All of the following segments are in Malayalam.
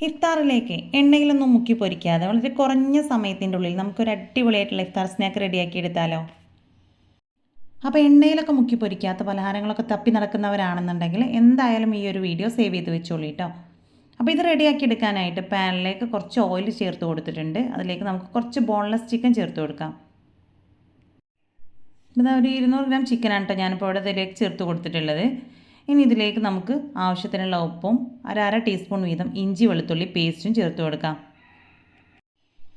ഇഫ്താറിലേക്ക് എണ്ണയിലൊന്നും മുക്കി പൊരിക്കാതെ വളരെ കുറഞ്ഞ സമയത്തിൻ്റെ ഉള്ളിൽ നമുക്കൊരു അടിപൊളിയായിട്ടുള്ള ഇഫ്താർ സ്നാക്ക് റെഡിയാക്കി എടുത്താലോ. അപ്പോൾ എണ്ണയിലൊക്കെ മുക്കി പൊരിക്കാത്ത പലഹാരങ്ങളൊക്കെ തപ്പി നടക്കുന്നവരാണെന്നുണ്ടെങ്കിൽ എന്തായാലും ഈ ഒരു വീഡിയോ സേവ് ചെയ്ത് വെച്ചോളൂ കേട്ടോ. അപ്പോൾ ഇത് റെഡിയാക്കി എടുക്കാനായിട്ട് പാനിലേക്ക് കുറച്ച് ഓയിൽ ചേർത്ത് കൊടുത്തിട്ടുണ്ട്. അതിലേക്ക് നമുക്ക് കുറച്ച് ബോൺലെസ് ചിക്കൻ ചേർത്ത് കൊടുക്കാം. ഇതാ ഒരു 200 ഗ്രാം ചിക്കനാണ് കേട്ടോ ഞാനിപ്പോൾ ഇവിടെ ഇതിലേക്ക് ചേർത്ത് കൊടുത്തിട്ടുള്ളത്. ഇനി ഇതിലേക്ക് നമുക്ക് ആവശ്യത്തിനുള്ള ഉപ്പും അര ടീസ്പൂൺ വീതം ഇഞ്ചി വെളുത്തുള്ളി പേസ്റ്റും ചേർത്ത് കൊടുക്കാം.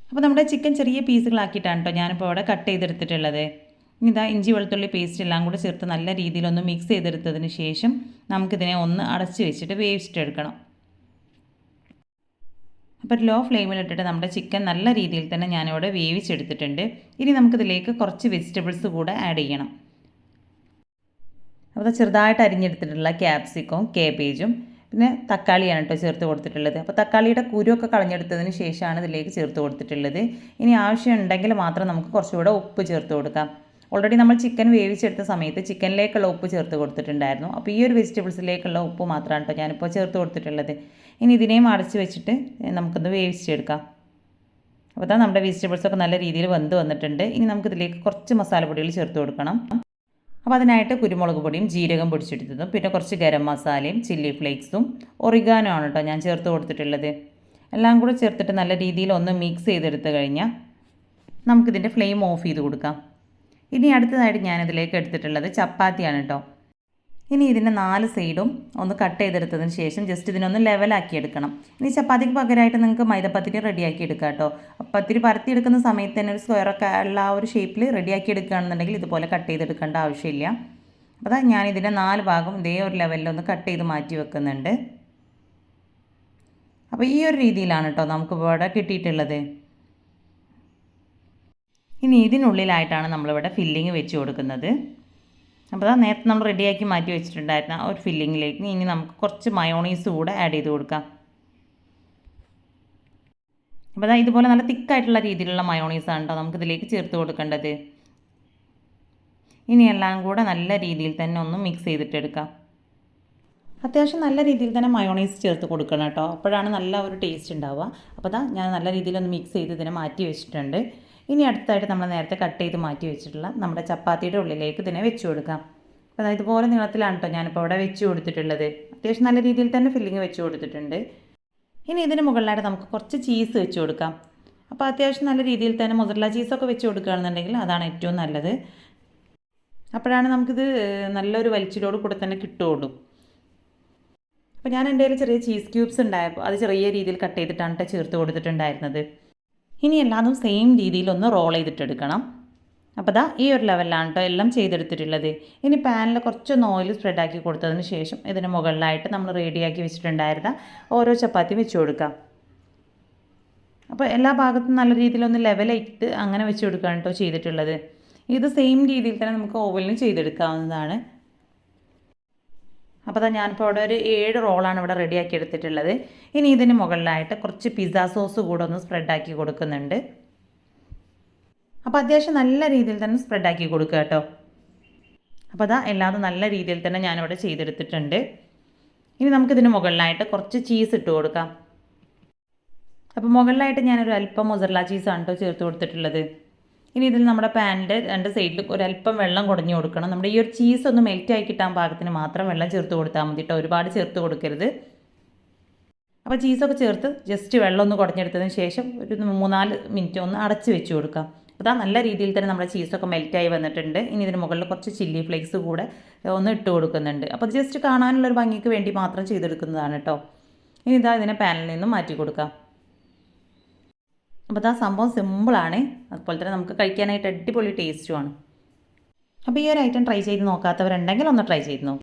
അപ്പോൾ നമ്മുടെ ചിക്കൻ ചെറിയ പീസുകളാക്കിയിട്ടാണ് കേട്ടോ ഞാനിപ്പോൾ ഇവിടെ കട്ട് ചെയ്തെടുത്തിട്ടുള്ളത്. ഇനി ഇതാ ഇഞ്ചി വെളുത്തുള്ളി പേസ്റ്റ് എല്ലാം കൂടെ ചേർത്ത് നല്ല രീതിയിലൊന്ന് മിക്സ് ചെയ്തെടുത്തതിന് ശേഷം നമുക്കിതിനെ ഒന്ന് അടച്ച് വെച്ചിട്ട് വേവിച്ചിട്ടെടുക്കണം. അപ്പോൾ ലോ ഫ്ലെയിമിലിട്ടിട്ട് നമ്മുടെ ചിക്കൻ നല്ല രീതിയിൽ തന്നെ ഞാനിവിടെ വേവിച്ചെടുത്തിട്ടുണ്ട്. ഇനി നമുക്കിതിലേക്ക് കുറച്ച് വെജിറ്റബിൾസ് കൂടെ ആഡ് ചെയ്യണം. അപ്പോൾ ചെറുതായിട്ട് അരിഞ്ഞെടുത്തിട്ടുള്ള ക്യാപ്സിക്കവും കേബേജും പിന്നെ തക്കാളിയാണ് കേട്ടോ ചേർത്ത് കൊടുത്തിട്ടുള്ളത്. അപ്പോൾ തക്കാളിയുടെ കുരുവൊക്കെ കളഞ്ഞെടുത്തതിന് ശേഷമാണ് ഇതിലേക്ക് ചേർത്ത് കൊടുത്തിട്ടുള്ളത്. ഇനി ആവശ്യമുണ്ടെങ്കിൽ മാത്രം നമുക്ക് കുറച്ചുകൂടെ ഉപ്പ് ചേർത്ത് കൊടുക്കാം. ഓൾറെഡി നമ്മൾ ചിക്കൻ വേവിച്ചെടുത്ത സമയത്ത് ചിക്കനിലേക്കുള്ള ഉപ്പ് ചേർത്ത് കൊടുത്തിട്ടുണ്ടായിരുന്നു. അപ്പോൾ ഈ ഒരു വെജിറ്റബിൾസിലേക്കുള്ള ഉപ്പ് മാത്രമാണ് കേട്ടോ ഞാനിപ്പോൾ ചേർത്ത് കൊടുത്തിട്ടുള്ളത്. ഇനി ഇതിനെയും അടച്ച് വെച്ചിട്ട് നമുക്കൊന്ന് വേവിച്ചെടുക്കാം. അപ്പോൾ അതാ നമ്മുടെ വെജിറ്റബിൾസൊക്കെ നല്ല രീതിയിൽ വെന്ത് വന്നിട്ടുണ്ട്. ഇനി നമുക്കിതിലേക്ക് കുറച്ച് മസാലപ്പൊടികൾ ചേർത്ത് കൊടുക്കണം. അപ്പോൾ അതിനായിട്ട് കുരുമുളക് പൊടിയും ജീരകം പൊടിച്ചെടുത്തതും പിന്നെ കുറച്ച് ഗരം മസാലയും ചില്ലി ഫ്ലേക്സും ഒറിഗാനോ ആണ് കേട്ടോ ഞാൻ ചേർത്ത് കൊടുത്തിട്ടുള്ളത്. എല്ലാം കൂടെ ചേർത്തിട്ട് നല്ല രീതിയിൽ ഒന്ന് മിക്സ് ചെയ്തെടുത്ത് കഴിഞ്ഞാൽ നമുക്കിതിൻ്റെ ഫ്ലെയിം ഓഫ് ചെയ്ത് കൊടുക്കാം. ഇനി അടുത്തതായിട്ട് ഞാനിതിലേക്ക് എടുത്തിട്ടുള്ളത് ചപ്പാത്തിയാണ് കേട്ടോ. ഇനി ഇതിൻ്റെ 4 സൈഡും ഒന്ന് കട്ട് ചെയ്തെടുത്തതിന് ശേഷം ജസ്റ്റ് ഇതിനൊന്ന് ലെവലാക്കി എടുക്കണം. ഇനി ചപ്പാത്തിക്ക് പകരമായിട്ട് നിങ്ങൾക്ക് മൈദപ്പത്തിരി റെഡിയാക്കി എടുക്കാം കേട്ടോ. പത്തിരി പരത്തിയെടുക്കുന്ന സമയത്ത് തന്നെ ഒരു സ്ക്വയറൊക്കെ ഉള്ള ആ ഒരു ഷേപ്പിൽ റെഡിയാക്കി എടുക്കുകയാണെന്നുണ്ടെങ്കിൽ ഇതുപോലെ കട്ട് ചെയ്തെടുക്കേണ്ട ആവശ്യമില്ല. അപ്പോൾ ഞാനിതിൻ്റെ 4 ഭാഗം ഇതേ ഒരു ലെവലിലൊന്ന് കട്ട് ചെയ്ത് മാറ്റി വെക്കുന്നുണ്ട്. അപ്പോൾ ഈ ഒരു രീതിയിലാണ് കേട്ടോ നമുക്ക് ഇവിടെ കിട്ടിയിട്ടുള്ളത്. ഇനി ഇതിനുള്ളിലായിട്ടാണ് നമ്മളിവിടെ ഫില്ലിങ് വെച്ച് കൊടുക്കുന്നത്. അപ്പോൾ നേരത്തെ നമ്മൾ റെഡിയാക്കി മാറ്റി വെച്ചിട്ടുണ്ടായിരുന്ന ഒരു ഫില്ലിങ്ങിലേക്ക് ഇനി നമുക്ക് കുറച്ച് മയോണീസ് കൂടെ ആഡ് ചെയ്ത് കൊടുക്കാം. അപ്പോൾ ഇതുപോലെ നല്ല തിക്കായിട്ടുള്ള രീതിയിലുള്ള മയോണീസാണ് കേട്ടോ നമുക്കിതിലേക്ക് ചേർത്ത് കൊടുക്കേണ്ടത്. ഇനി എല്ലാം കൂടെ നല്ല രീതിയിൽ തന്നെ ഒന്ന് മിക്സ് ചെയ്തിട്ടെടുക്കാം. അത്യാവശ്യം നല്ല രീതിയിൽ തന്നെ മയോണൈസ് ചേർത്ത് കൊടുക്കണം കേട്ടോ. അപ്പോഴാണ് നല്ല ഒരു ടേസ്റ്റ് ഉണ്ടാവുക. അപ്പോൾ ഞാൻ നല്ല രീതിയിലൊന്ന് മിക്സ് ചെയ്ത് ഇതിനെ മാറ്റി വെച്ചിട്ടുണ്ട്. ഇനി അടുത്തായിട്ട് നമ്മൾ നേരത്തെ കട്ട് ചെയ്ത് മാറ്റി വെച്ചിട്ടുള്ള നമ്മുടെ ചപ്പാത്തിയുടെ ഉള്ളിലേക്ക് ഇതിനെ വെച്ച് കൊടുക്കാം. അപ്പോൾ ഇതുപോലെ നീളത്തിലാണ് കേട്ടോ ഞാനിപ്പോൾ ഇവിടെ വെച്ച് കൊടുത്തിട്ടുള്ളത്. അത്യാവശ്യം നല്ല രീതിയിൽ തന്നെ ഫില്ലിങ് വെച്ച് കൊടുത്തിട്ടുണ്ട്. ഇനി ഇതിന് മുകളിലായിട്ട് നമുക്ക് കുറച്ച് ചീസ് വെച്ച് കൊടുക്കാം. അപ്പോൾ അത്യാവശ്യം നല്ല രീതിയിൽ തന്നെ മൊസറല്ല ചീസൊക്കെ വെച്ച് കൊടുക്കുകയാണെന്നുണ്ടെങ്കിൽ അതാണ് ഏറ്റവും നല്ലത്. അപ്പോഴാണ് നമുക്കിത് നല്ലൊരു വലിച്ചിലോട് കൂടെ തന്നെ കിട്ടുകയുള്ളൂ. അപ്പോൾ ഞാൻ എൻ്റെ കയ്യിൽ ചെറിയ ചീസ് ക്യൂബ്സ് ഉണ്ടായപ്പോൾ അത് ചെറിയ രീതിയിൽ കട്ട് ചെയ്തിട്ടാണ് കേട്ടോ ചേർത്ത് കൊടുത്തിട്ടുണ്ടായിരുന്നത്. ഇനി എല്ലാതും സെയിം രീതിയിൽ ഒന്ന് റോൾ ചെയ്തിട്ടെടുക്കണം. അപ്പോൾ ഈ ഒരു ലെവലിലാണ് കേട്ടോ എല്ലാം ചെയ്തെടുത്തിട്ടുള്ളത്. ഇനി പാനിൽ കുറച്ചൊന്ന് ഓയിൽ സ്പ്രെഡാക്കി കൊടുത്തതിന് ശേഷം ഇതിന് മുകളിലായിട്ട് നമ്മൾ റെഡിയാക്കി വെച്ചിട്ടുണ്ടായിരുന്ന ഓരോ ചപ്പാത്തി വെച്ച് കൊടുക്കാം. അപ്പോൾ എല്ലാ ഭാഗത്തും നല്ല രീതിയിലൊന്ന് ലെവലായിട്ട് അങ്ങനെ വെച്ച് കൊടുക്കുകയാണ് കേട്ടോ ചെയ്തിട്ടുള്ളത്. ഇത് സെയിം രീതിയിൽ തന്നെ നമുക്ക് ഓവലിന് ചെയ്തെടുക്കാവുന്നതാണ്. അപ്പോൾ ഞാനിപ്പോൾ അവിടെ ഒരു 7 റോളാണ് ഇവിടെ റെഡിയാക്കി എടുത്തിട്ടുള്ളത്. ഇനി ഇതിന് മുകളിലായിട്ട് കുറച്ച് പിസ്സ സോസ് കൂടെ ഒന്ന് സ്പ്രെഡാക്കി കൊടുക്കുന്നുണ്ട്. അപ്പോൾ അത്യാവശ്യം നല്ല രീതിയിൽ തന്നെ സ്പ്രെഡാക്കി കൊടുക്കുക കേട്ടോ. അപ്പോൾ എല്ലാതും നല്ല രീതിയിൽ തന്നെ ഞാനിവിടെ ചെയ്തെടുത്തിട്ടുണ്ട്. ഇനി നമുക്കിതിന് മുകളിലായിട്ട് കുറച്ച് ചീസ് ഇട്ട് കൊടുക്കാം. അപ്പോൾ മുകളിലായിട്ട് ഞാനൊരു അല്പം മൊസറല്ല ചീസാണ് കേട്ടോ ചേർത്ത് കൊടുത്തിട്ടുള്ളത്. ഇനി ഇതിൽ നമ്മുടെ പാനിൻ്റെ 2 സൈഡിലും ഒരല്പം വെള്ളം കുടഞ്ഞു കൊടുക്കണം. നമ്മുടെ ഈ ഒരു ചീസ് ഒന്ന് മെൽറ്റായി കിട്ടാൻ പാകത്തിന് മാത്രം വെള്ളം ചേർത്ത് കൊടുത്താൽ മതി കേട്ടോ. ഒരുപാട് ചേർത്ത് കൊടുക്കരുത്. അപ്പോൾ ചീസൊക്കെ ചേർത്ത് ജസ്റ്റ് വെള്ളം ഒന്ന് കുടഞ്ഞെടുത്തതിന് ശേഷം ഒരു 3-4 മിനിറ്റ് ഒന്ന് അടച്ച് വെച്ച് കൊടുക്കാം. അപ്പോൾ നല്ല രീതിയിൽ തന്നെ നമ്മുടെ ചീസൊക്കെ മെൽറ്റായി വന്നിട്ടുണ്ട്. ഇനി ഇതിന് മുകളിൽ കുറച്ച് ചില്ലി ഫ്ലേക്സ് കൂടെ ഒന്ന് ഇട്ട് കൊടുക്കുന്നുണ്ട്. അപ്പോൾ അത് ജസ്റ്റ് കാണാനുള്ളൊരു ഭംഗിക്ക് വേണ്ടി മാത്രം ചെയ്തെടുക്കുന്നതാണ് കേട്ടോ. ഇനി ഇതിനെ പാനിൽ നിന്നും മാറ്റി കൊടുക്കാം. അപ്പോൾ സംഭവം സിമ്പിളാണ്. അതുപോലെ തന്നെ നമുക്ക് കഴിക്കാനായിട്ട് അടിപൊളി ടേസ്റ്റുമാണ്. അപ്പോൾ ഈ ഒരു ഐറ്റം ട്രൈ ചെയ്ത് നോക്കാത്തവരുണ്ടെങ്കിൽ ഒന്ന് ട്രൈ ചെയ്ത് നോക്കാം.